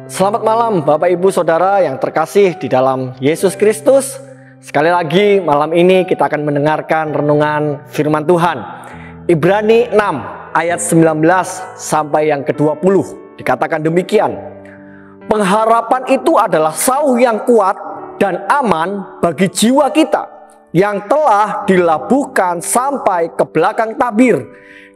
Selamat malam Bapak Ibu Saudara yang terkasih di dalam Yesus Kristus. Sekali lagi malam ini kita akan mendengarkan renungan firman Tuhan. Ibrani 6 ayat 19 sampai yang ke-20 dikatakan demikian. Pengharapan itu adalah sauh yang kuat dan aman bagi jiwa kita yang telah dilabuhkan sampai ke belakang tabir,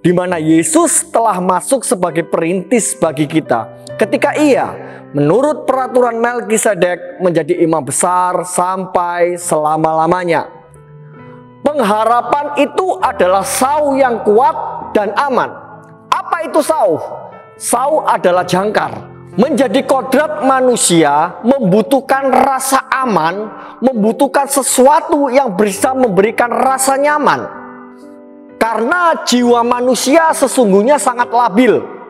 di mana Yesus telah masuk sebagai perintis bagi kita ketika Ia menurut peraturan Melkisedek menjadi imam besar sampai selama-lamanya. Pengharapan itu adalah sauh yang kuat dan aman. Apa itu sauh? Sauh adalah jangkar. Menjadi kodrat manusia membutuhkan rasa aman, membutuhkan sesuatu yang bisa memberikan rasa nyaman. Karena jiwa manusia sesungguhnya sangat labil.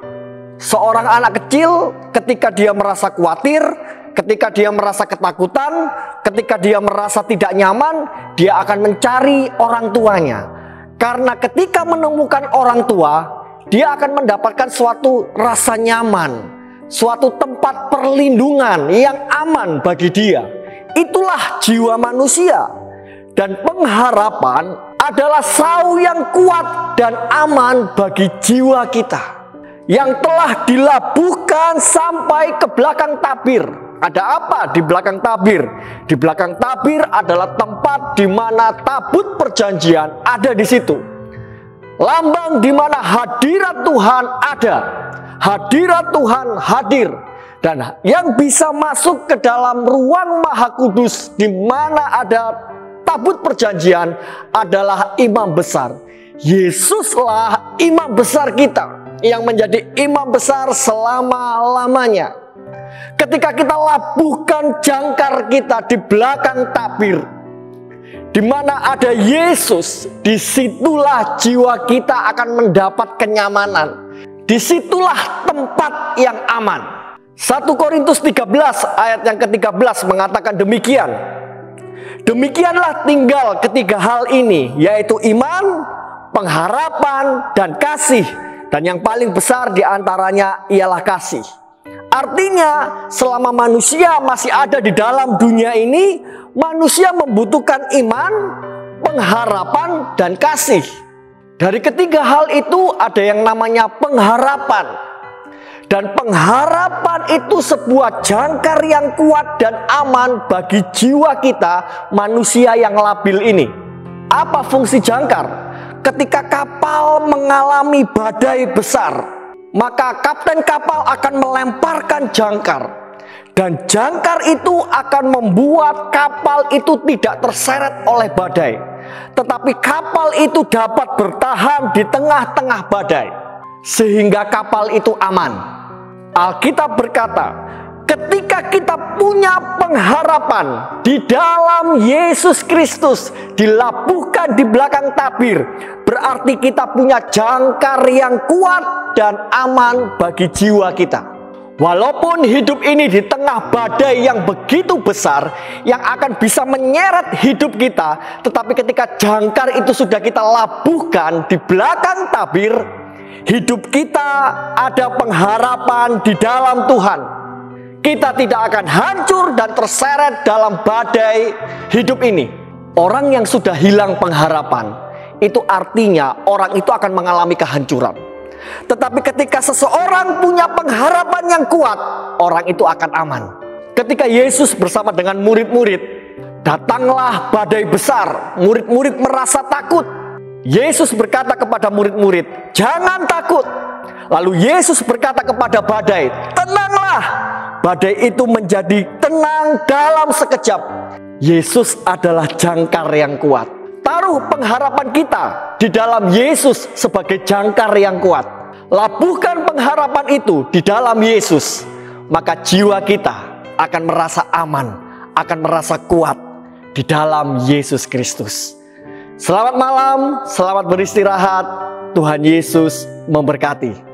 Seorang anak kecil ketika dia merasa khawatir, ketika dia merasa ketakutan, ketika dia merasa tidak nyaman, dia akan mencari orang tuanya. Karena ketika menemukan orang tua, dia akan mendapatkan suatu rasa nyaman, suatu tempat perlindungan yang aman bagi dia. Itulah jiwa manusia. Dan pengharapan adalah sauh yang kuat dan aman bagi jiwa kita, yang telah dilabuhkan sampai ke belakang tabir. Ada apa di belakang tabir? Di belakang tabir adalah tempat di mana tabut perjanjian ada di situ. Lambang di mana hadirat Tuhan ada. Hadirat Tuhan hadir. Dan yang bisa masuk ke dalam ruang Maha Kudus di mana ada tabut perjanjian adalah imam besar. Yesuslah imam besar kita yang menjadi imam besar selama-lamanya. Ketika kita labuhkan jangkar kita di belakang tabir, di mana ada Yesus, disitulah jiwa kita akan mendapat kenyamanan. Disitulah tempat yang aman. 1 Korintus 13 ayat yang ke-13 mengatakan demikian. Demikianlah tinggal ketiga hal ini, yaitu iman, pengharapan, dan kasih. Dan yang paling besar diantaranya ialah kasih. Artinya selama manusia masih ada di dalam dunia ini, manusia membutuhkan iman, pengharapan, dan kasih. Dari ketiga hal itu ada yang namanya pengharapan. Dan pengharapan itu sebuah jangkar yang kuat dan aman bagi jiwa kita, manusia yang labil ini. Apa fungsi jangkar? Ketika kapal mengalami badai besar, maka kapten kapal akan melemparkan jangkar. Dan jangkar itu akan membuat kapal itu tidak terseret oleh badai. Tetapi kapal itu dapat bertahan di tengah-tengah badai, sehingga kapal itu aman. Alkitab berkata, ketika kita punya pengharapan di dalam Yesus Kristus dilabuhkan di belakang tabir, berarti kita punya jangkar yang kuat dan aman bagi jiwa kita. Walaupun hidup ini di tengah badai yang begitu besar yang akan bisa menyeret hidup kita, tetapi ketika jangkar itu sudah kita labuhkan di belakang tabir, hidup kita ada pengharapan di dalam Tuhan. Kita tidak akan hancur dan terseret dalam badai hidup ini. Orang yang sudah hilang pengharapan, itu artinya orang itu akan mengalami kehancuran. Tetapi ketika seseorang punya pengharapan yang kuat, orang itu akan aman. Ketika Yesus bersama dengan murid-murid, datanglah badai besar. Murid-murid merasa takut. Yesus berkata kepada murid-murid, "Jangan takut." Lalu Yesus berkata kepada badai, "Tenanglah." Badai itu menjadi tenang dalam sekejap. Yesus adalah jangkar yang kuat. Taruh pengharapan kita di dalam Yesus sebagai jangkar yang kuat. Labuhkan pengharapan itu di dalam Yesus, maka jiwa kita akan merasa aman, akan merasa kuat di dalam Yesus Kristus. Selamat malam, selamat beristirahat. Tuhan Yesus memberkati.